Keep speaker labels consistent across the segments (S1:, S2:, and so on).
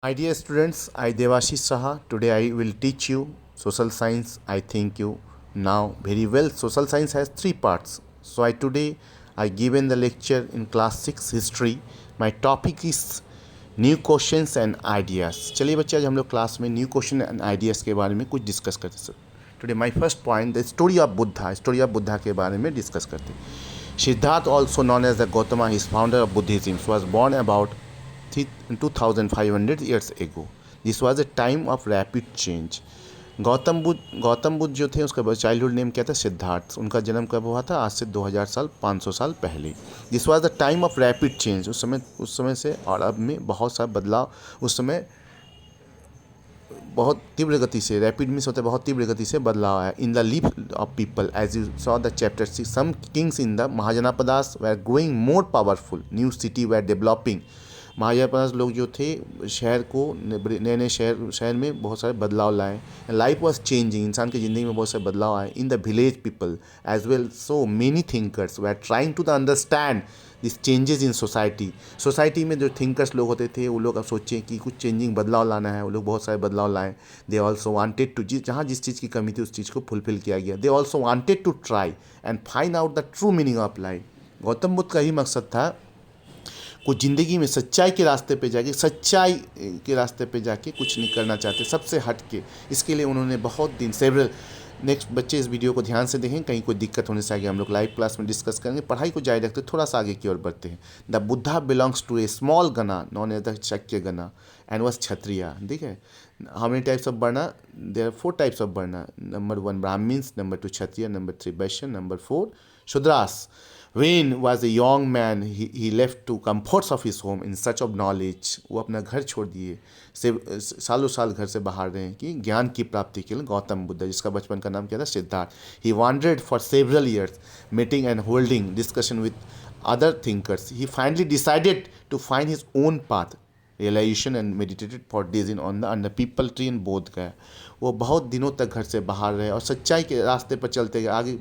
S1: My dear students, I Devashish Saha. Today I will teach you social science. I think you now very well. Social science has three parts. So I given the lecture in class 6 history. My topic is new questions and ideas. चलिए बच्चे, आज हम लोग class में new question and ideas के बारे में कुछ डिस्कस करते हैं। Today my first point the story of Buddha के बारे में डिस्कस करते हैं। Siddhartha also known as the Gautama his founder of Buddhism was born about 2500 years ago. This was a time of rapid change. Gautam Buddha जो थे उसका चाइल्डहुड नेम क्या था? सिद्धार्थ। उनका जन्म कब हुआ था? आज से 2000 साल 500 साल पहले। This was the time of rapid change. उस समय से और अब में बहुत सारा बदलाव। उस समय बहुत तीव्र गति से, रैपिड मीन्स होता है बहुत तीव्र गति से बदलाव आया। In the live of people as you saw the chapter 6, some kings in the Mahajanapadas were growing more powerful, new city were developing. Mahajanapadas लोग जो थे शहर को, नए नए शहर में बहुत सारे बदलाव लाए। लाइफ वॉज चेंजिंग, इंसान की ज़िंदगी में बहुत सारे बदलाव आए। In the village people as well so many thinkers were trying to the understand this changes in society में जो थिंकर्स लोग होते थे वो लोग अब सोचें कि कुछ चेंजिंग बदलाव लाना है। वो लोग बहुत सारे बदलाव लाए। दे ऑल्सो वांटेड टू, जहाँ जिस चीज़ की कमी थी उस चीज़ को फुलफिल किया गया। They also wanted to try and find out the true meaning of life. Gautam Buddha का ही मकसद था कुछ ज़िंदगी में सच्चाई के रास्ते पे जाके कुछ नहीं करना चाहते, सबसे हट के। इसके लिए उन्होंने बहुत दिन सेवरल। नेक्स्ट बच्चे इस वीडियो को ध्यान से देखें, कहीं कोई दिक्कत होने से आगे हम लोग लाइव क्लास में डिस्कस करेंगे। पढ़ाई को जारी रखते थोड़ा सा आगे की ओर बढ़ते हैं। The Buddha belongs to a small gana known as the Shakya gana and was Kshatriya. ठीक है, how many types of varna? There are 4 types of varna. Number 1 Brahmins, number 2 Kshatriya, number 3 Vaishya, number 4 Shudras. When was a young man, he left to comforts of his home in search of knowledge. वो अपना घर छोड़ दिए, से सालों साल घर से बाहर रहे कि ज्ञान की प्राप्ति के लिए। गौतम बुद्ध, जिसका बचपन का नाम क्या था? Siddharth. He wandered for several years, meeting and holding discussion with other thinkers. He finally decided to find his own path, realization, and meditated for days on the under people tree in Bodh Gaya. वो बहुत दिनों तक घर से बाहर रहे और सच्चाई के रास्ते पर चलते गए। आगे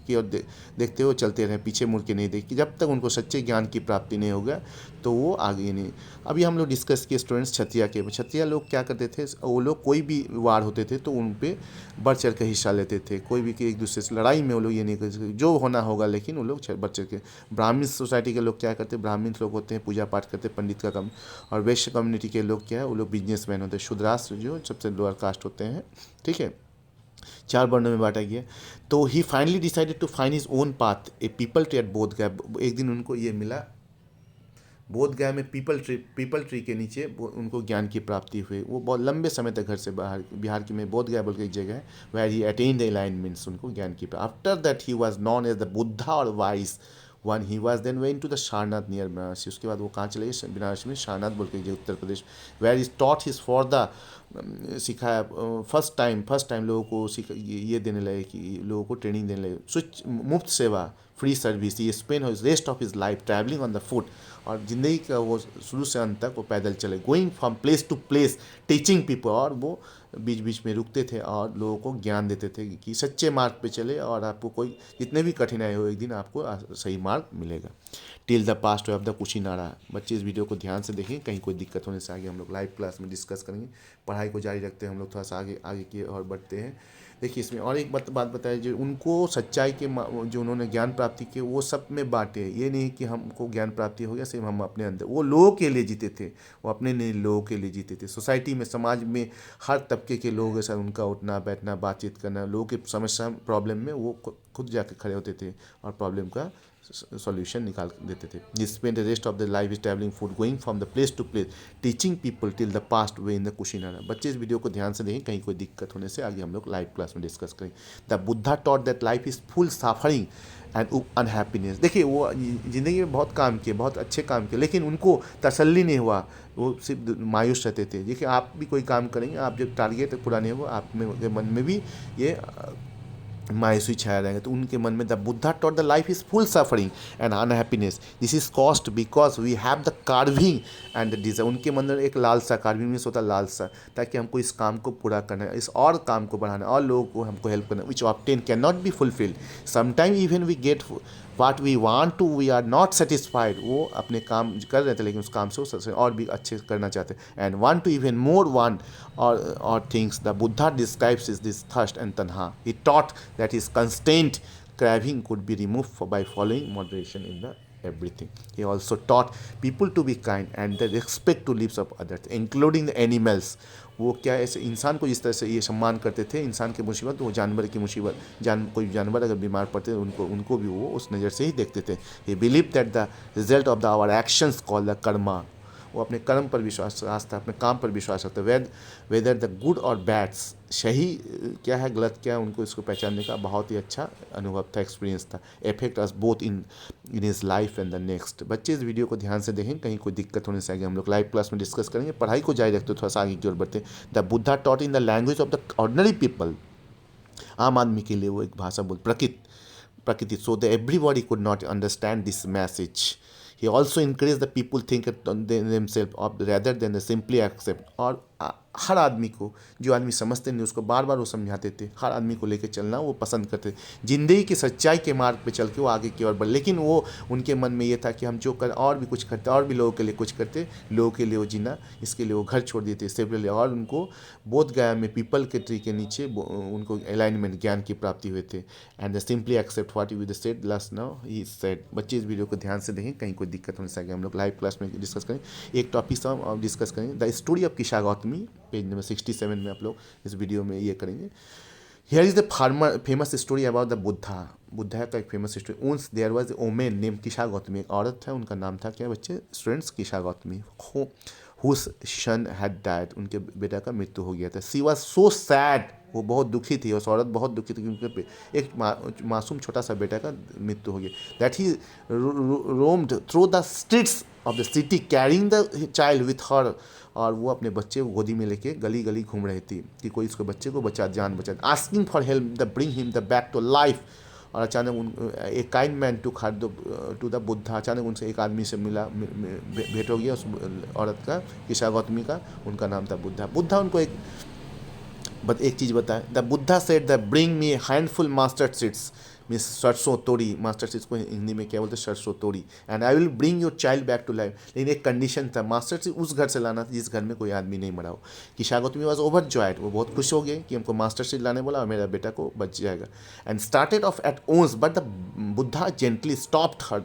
S1: की ओर देखते हुए चलते रहे, पीछे मुड़ के नहीं देखी। जब तक उनको सच्चे ज्ञान की प्राप्ति नहीं होगा तो वो आगे नहीं। अभी हम लोग डिस्कस किए स्टूडेंट्स क्षत्रिय के। क्षत्रिय लोग क्या करते थे? वो लोग कोई भी वार होते थे तो उन पर बढ़ चढ़ के हिस्सा लेते थे। कोई भी एक दूसरे से लड़ाई में वो लोग ये नहीं करते, जो होना होगा, लेकिन वो लोग बढ़ चढ़ के। ब्राह्मण सोसाइटी के लोग क्या करते? ब्राह्मण लोग होते हैं पूजा पाठ करते, पंडित का काम। और वैश्य कम्युनिटी के लोग क्या है? वो लोग बिजनेसमैन होते हैं। शूद्रास जो सबसे लोअर कास्ट होते हैं। ठीक है, 4 वर्णों में बांटा गया। तो he finally decided to find his own path a peepal tree at Bodh Gaya. एक दिन उनको ये मिला, बोध गया में पीपल ट्री के नीचे उनको ज्ञान की प्राप्ति हुई। वो बहुत लंबे समय तक घर से बाहर, बिहार की में बोध गया बोल के एक जगह है, where he attend the alignments, उनको ज्ञान की प्राप्ति। After that he was known as the Buddha or wise one. He was then went to the Sarnath near Banarasi. उसके बाद वो कहाँ चले गए? बनारस में सारनाथ बोल के Uttar Pradesh. Where is taught his for the सिखाया फर्स्ट टाइम लोगों को ये देने लगे कि लोगों को ट्रेनिंग देने लगे। स्विच मुफ्त सेवा, फ्री सर्विस। ये Spain rest of his life travelling on the foot. और ज़िंदगी का वो शुरू से अंत तक वो पैदल चले, going from place to place teaching people. और वो बीच बीच में रुकते थे और लोगों को ज्ञान देते थे कि सच्चे मार्ग पे चले और आपको कोई जितने भी कठिनाई हो एक दिन आपको सही मार्ग मिलेगा। Till the past of the Kushinara. बच्चे इस वीडियो को ध्यान से देखें, कहीं कोई दिक्कत होने से आगे हम लोग लाइव क्लास में डिस्कस करेंगे। पढ़ाई को जारी रखते हैं हम लोग, थोड़ा सा आगे की और बढ़ते हैं। देखिए इसमें और एक बात बताया, जो उनको सच्चाई के जो उन्होंने ज्ञान प्राप्ति किए वो सब में बांटे। ये नहीं कि हमको ज्ञान प्राप्ति हो गया सिर्फ हम अपने अंदर। वो लोगों के लिए जीते थे, वो अपने नहीं लोगों के लिए जीते थे। सोसाइटी में, समाज में हर तबके के लोगों के साथ उनका उठना बैठना, बातचीत करना, लोगों की समस्या प्रॉब्लम में वो खुद जाके खड़े होते थे और प्रॉब्लम का सॉल्यूशन निकाल देते थे। He spent the rest of their life traveling food, going from the place to place, teaching people till the past way in the Kushinara. बच्चे इस वीडियो को ध्यान से देखें, कहीं कोई दिक्कत होने से आगे हम लोग लाइव क्लास में डिस्कस करें। The Buddha taught that life is full suffering and unhappiness. देखिए वो ज़िंदगी में बहुत काम किए, बहुत अच्छे काम किए, लेकिन उनको तसल्ली नहीं हुआ। वो सिर्फ मायूस रहते थे। देखिए आप भी कोई काम करेंगे, आप जब टारगेट पूरा नहीं हुआ, आप में मन में भी ये मायूसी छाया रहेगा। तो उनके मन में the Buddha taught the life is full suffering and unhappiness, this is cost because we have the craving and the desire. उनके मन में एक लालसा, कार्विंग मीन्स होता है लालसा, ताकि हमको इस काम को पूरा करना है, इस और काम को बढ़ाना और लोगों को हमको हेल्प करना, which often can not be fulfilled. Sometime even we get what we want to we are not satisfied, वो अपने काम कर रहे थे लेकिन उस काम से वो सबसे और भी अच्छे करना चाहते, and want to even more want और things. The Buddha describes is this thirst and tanha. He taught that is constant craving could be removed by following moderation in the everything. He also taught people to be kind and the respect to lives of others, including the animals. वो क्या ऐसे इंसान को जिस तरह से ये सम्मान करते थे, इंसान की मुसीबत तो वो जानवर की मुसीबत, कोई जानवर अगर बीमार पड़ते थे उनको भी वो उस नज़र से ही देखते थे। He believe that the result of the our actions call the karma. वो अपने कर्म पर विश्वास था, अपने काम पर विश्वास रखते। वेदर द गुड और बैड्स, सही क्या है गलत क्या है, उनको इसको पहचानने का बहुत ही अच्छा अनुभव था, एक्सपीरियंस था। Effect us both in his life and the next. बच्चे इस वीडियो को ध्यान से देखें, कहीं कोई दिक्कत होने से आगे हम लोग लाइव क्लास में डिस्कस करेंगे। पढ़ाई को जारी रखते थोड़ा सा आगे की ओर बढ़ते। The Buddha taught in the language of the ordinary people, आम आदमी के लिए वो एक भाषा बोल प्रकृति, सो the everybody could not understand this message. He also encouraged the people think themselves of rather than the simply accept। और हर आदमी को, जो आदमी समझते नहीं उसको बार बार वो समझाते थे, हर आदमी को लेकर चलना वो पसंद करते थे। ज़िंदगी की सच्चाई के मार्ग पे चल के वो आगे की ओर बढ़े, लेकिन वो उनके मन में ये था कि हम जो कर और भी कुछ करते, और भी लोगों के लिए कुछ करते, लोगों के लिए वो जीना, इसके लिए वो घर छोड़ देते सेवरल। और उनको बोध गया में पीपल के ट्री के नीचे उनको अलाइनमेंट ज्ञान की प्राप्ति हुए थे। And the simply accept what you said last now he said. बच्चे इस वीडियो को ध्यान से देखें, कहीं कोई दिक्कत होने से आगे हम लोग लाइव क्लास में डिस्कस करें। एक टॉपिक से हम डिस्कस करेंगे the story of Kisha Gautami, page number 67 में आप लोग इस वीडियो में ये करेंगे। Here is the famous story about the Buddha का एक फेमस स्टोरी। Once there was a woman name Kisha Gautami, एक औरत है, उनका नाम था क्या बच्चे students, Kisha Gautami. Whose son had died, उनके बेटा का मृत्यु हो गया था। सी वाज सो सैड, वो बहुत दुखी थी, उस औरत बहुत दुखी थी क्योंकि उनके एक मासूम छोटा सा बेटा का मृत्यु हो गया। That he roamed through the streets of the city carrying the child with her, और वो अपने बच्चे को गोदी में लेके गली गली घूम रही थी कि कोई इसको बच्चे को जान बचा। Asking for help the bring him the back to life. और अचानक एक kind man to the Buddha, अचानक उनसे एक आदमी से मिला, भेंट हो गया उस औरत का, किशा गौतमी का, उनका नाम था बुद्धा। बुद्धा उनको एक चीज़ बताए। The Buddha said the bring me handful mastered seeds, means सरसों तोड़ी, मास्टर्ड सीड्स को हिंदी में क्या बोलते हैं, सरसों तोड़ी। And I will bring your child back to life. लेकिन एक कंडीशन था, मास्टर्ड सीड उस घर से लाना था जिस घर में कोई आदमी नहीं मरा हो। Kisha Gautami was over joyed, वो बहुत खुश हो गए कि हमको मास्टर्ड सीड लाने बोला और मेरा बेटा को बच जाएगा। And started off at once but the Buddha gently stopped her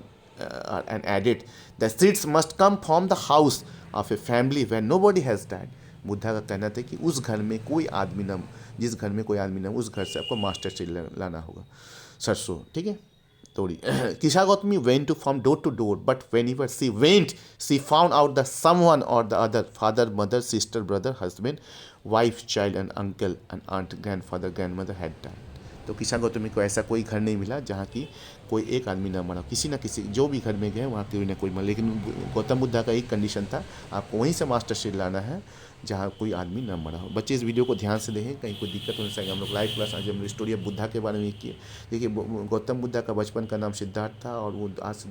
S1: and added the seeds must come from the house of a family where nobody has died. Buddha का कहना था कि उस घर में कोई आदमी न, जिस घर में कोई आदमी न, उस घर से आपको मास्टर सीड लाना होगा, सरसों, ठीक है, तोड़ी। Kisha Gautami went to from door to door, but whenever she went she found out the someone or the other, father mother sister brother husband wife child and uncle and aunt grandfather grandmother had died. तो किशा गौतमी को ऐसा कोई घर नहीं मिला जहाँ की कोई एक आदमी ना मरा, किसी ना किसी जो भी घर में गए वहाँ कोई ना कोई मरा। लेकिन गौतम बुद्धा का एक कंडीशन था, आपको वहीं से मास्टर सीड लाना है जहाँ कोई आदमी ना मरा हो। बच्चे इस वीडियो को ध्यान से देखें, कहीं कोई दिक्कत होने से हम लोग लाइव क्लास आज हम स्टोरी ऑफ बुद्धा के बारे में किए। देखिए गौतम बुद्धा का बचपन का नाम सिद्धार्थ था और वो आज से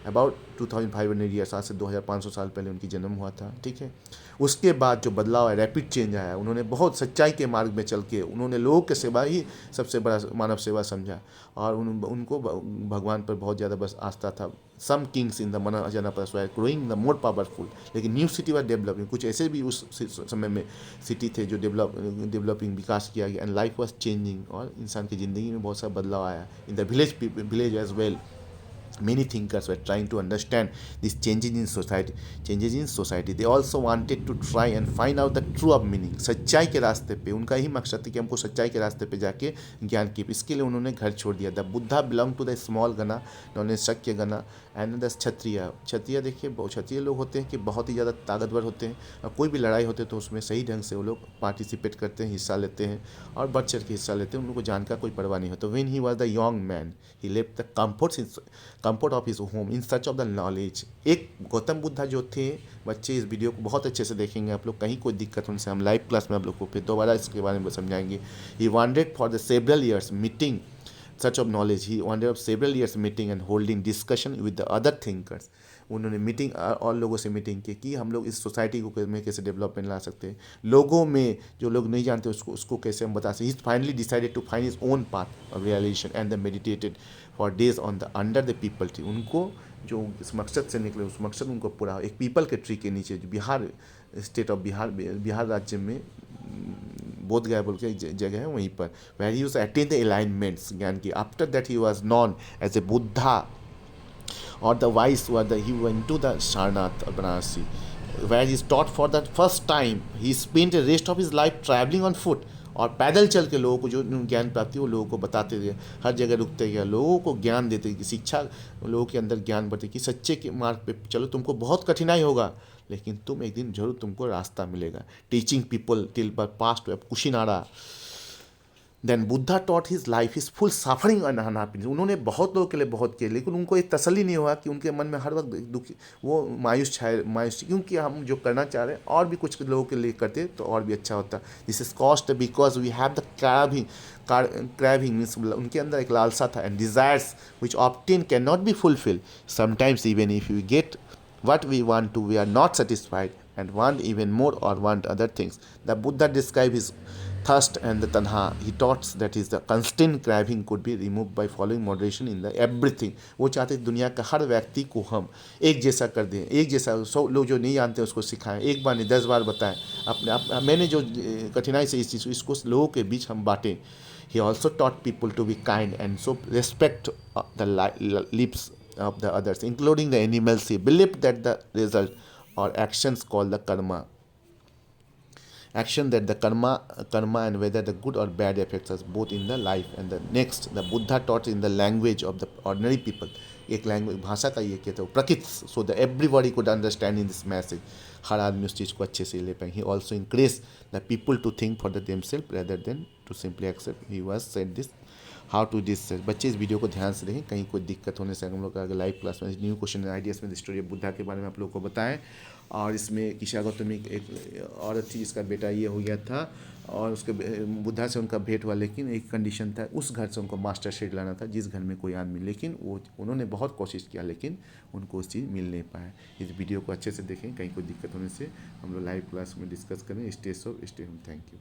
S1: अबाउट 2500 ईयर्स, आज से 2500 साल पहले उनकी जन्म हुआ था, ठीक है। उसके बाद जो बदलाव है, रैपिड चेंज आया, उन्होंने बहुत सच्चाई के मार्ग में चल के उन्होंने लोगों की सेवा ही सबसे बड़ा मानव सेवा समझा और उनको भगवान पर बहुत ज़्यादा बस आस्था था। सम किंग्स इन द मन जनपद were growing the more powerful, लेकिन न्यू सिटी वर डेवलपिंग, कुछ ऐसे भी उस समय में सिटी थे जो डेवलपिंग विकास किया गया। एंड लाइफ वॉज चेंजिंग, और इंसान की ज़िंदगी में बहुत सारा बदलाव आया। In the village as well many thinkers were trying to understand these changes in society. They also wanted to try and find out the true of meaning। सच्चाई के रास्ते पे उनका ही मकसद था कि हमको सच्चाई के रास्ते पे जाके ज्ञान की, इसके लिए उन्होंने घर छोड़ दिया। The Buddha belong to the small gana known a Shakya gana and the क्षत्रिय देखिए क्षत्रिय लोग होते हैं कि बहुत ही ज़्यादा ताकतवर होते हैं और कोई भी लड़ाई होती है तो उसमें सही ढंग से वो लोग पार्टिसिपेट करते हैं, हिस्सा लेते हैं और बढ़ चढ़ के हिस्सा लेते हैं, उनको जान का कोई परवाह नहीं होता। When he was the young man he left the comfort of his home in search of the knowledge. एक गौतम बुद्धा जो थे, बच्चे इस वीडियो को बहुत अच्छे से देखेंगे आप लोग, कहीं कोई दिक्कत उनसे हम लाइव क्लास में आप लोग को फिर दोबारा इसके बारे में समझाएंगे। He wanted for the several years meeting such of knowledge, he wandered of several years meeting and holding discussion with the other thinkers। उन्होंने मीटिंग और लोगों से मीटिंग की कि हम लोग इस सोसाइटी को में कैसे डेवलपमेंट ला सकते हैं, लोगों में जो लोग नहीं जानते उसको कैसे हम बता सकते। He finally decided to find his own path of realization and the meditated for days on the under the peepal tree. उनको जो इस मकसद से निकले उस मकसद उनको पूरा एक पीपल के ट्री के नीचे, जो बिहार स्टेट ऑफ बिहार राज्य में बोध गया बोल के जगह है वहीं पर, where use attain the alignments ज्ञान की। After that he was known as a Buddha or the wise were the he went to the Sarnath Banarasi where he is taught for the first time. He spent the rest of his life traveling on foot, और पैदल चल के लोगों को जो ज्ञान प्राप्ति वो लोगों को बताते थे, हर जगह रुकते गया, लोगों को ज्ञान देते कि शिक्षा, लोगों के अंदर ज्ञान बढ़ते कि सच्चे के मार्ग पे चलो, तुमको बहुत कठिनाई होगा लेकिन तुम एक दिन जरूर तुमको रास्ता मिलेगा। Teaching people till passed away Kushinara. Then Buddha taught his life is full suffering and unhappiness. उन्होंने बहुत लोगों के लिए बहुत किया लेकिन उनको एक तसल्ली नहीं हुआ कि उनके मन में हर वक्त दुखी, वो मायूस क्योंकि हम जो करना चाह रहे हैं और भी कुछ लोगों के लिए करते तो और भी अच्छा होता। This is cost because we have the craving means उनके अंदर एक लालसा था, and desires which often can not be fulfil sometimes even if you get what we want to, we are not satisfied and want even more or want other things. The Buddha described his thirst and the tanha. He taught that is the constant craving could be removed by following moderation in the everything. वो चाहते दुनिया का हर व्यक्ति को हम एक जैसा कर दें, एक जैसा, सब लोग जो नहीं जानते उसको सिखाएं, एक बार नहीं 10 बार बताएं, मैंने जो कठिनाई से इस चीज़ इसको लोगों के बीच हम बांटें। He also taught people to be kind and so respect the lives of the others, including the animals. He believed that the result or actions called the karma, action that the karma and whether the good or bad affects us both in the life and the next. The Buddha taught in the language of the ordinary people, एक language भाषा का ये कहते हो Prakrit, so the everybody could understand in this message, हर आदमी उस चीज़ को अच्छे से ले पाए। He also encourage the people to think for the themselves rather than to simply accept. He was said this how to this. बच्चे इस वीडियो को ध्यान से देखें, कहीं कोई दिक्कत होने से हम लोग अगर लाइव क्लास में न्यू क्वेश्चन आइडियाज़ में स्टोरी ऑफ बुद्धा के बारे में आप लोग को बताएं। और इसमें कीशा गौतमी एक औरत थी जिसका बेटा ये हो गया था और उसके बुद्धा से उनका भेंट हुआ, लेकिन एक कंडीशन था, उस घर से उनको मास्टर शेड लाना था जिस घर में कोई आदमी, लेकिन वो उन्होंने बहुत कोशिश किया लेकिन उनको उस चीज़ मिल नहीं पाया। इस वीडियो को अच्छे से देखें, कहीं कोई दिक्कत होने से हम लोग लाइव क्लास में डिस्कस करें। Stay safe, stay home. Thank you.